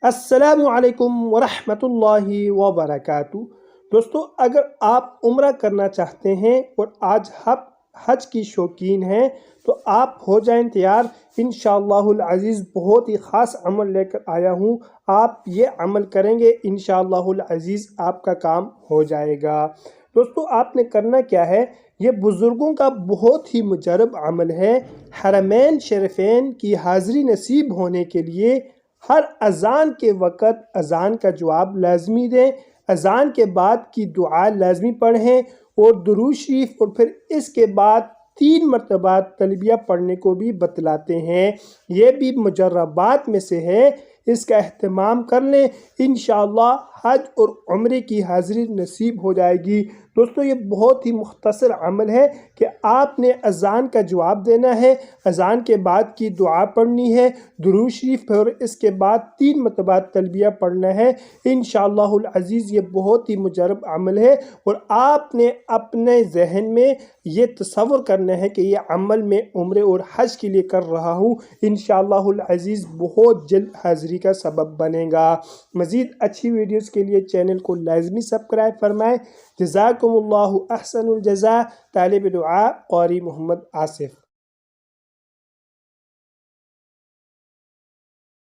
السلام علیکم ورحمۃ اللہ وبرکاتہ۔ دوستو، اگر آپ عمرہ کرنا چاہتے ہیں اور آج حج کی شوقین ہیں تو آپ ہو جائیں تیار۔ انشاءاللہ العزیز بہت ہی خاص عمل لے کر آیا ہوں، آپ یہ عمل کریں گے انشاءاللہ العزیز آپ کا کام ہو جائے گا۔ دوستو، آپ نے کرنا کیا ہے، یہ بزرگوں کا بہت ہی مجرب عمل ہے۔ حرمین شریفین کی حاضری نصیب ہونے کے لیے ہر اذان کے وقت اذان کا جواب لازمی دیں، اذان کے بعد کی دعا لازمی پڑھیں اور درود شریف، اور پھر اس کے بعد 3 مرتبہ تلبیہ پڑھنے کو بھی بتلاتے ہیں۔ یہ بھی مجربات میں سے ہے، اس کا اہتمام کر لیں، انشاءاللہ حج اور عمرے کی حاضری نصیب ہو جائے گی۔ دوستو، یہ بہت ہی مختصر عمل ہے کہ آپ نے اذان کا جواب دینا ہے، اذان کے بعد کی دعا پڑھنی ہے، درود شریف، اور اس کے بعد 3 مرتبہ تلبیہ پڑھنا ہے۔ انشاءاللہ العزیز یہ بہت ہی مجرب عمل ہے، اور آپ نے اپنے ذہن میں یہ تصور کرنا ہے کہ یہ عمل میں عمرے اور حج کے لیے کر رہا ہوں، انشاءاللہ العزیز بہت جلد حاضری کا سبب بنے گا۔ مزید اچھی ویڈیوز کے لیے چینل کو لازمی سبسکرائب فرمائیں۔ جزاکم اللہ احسن الجزاء۔ طالب دعا قاری محمد آصف۔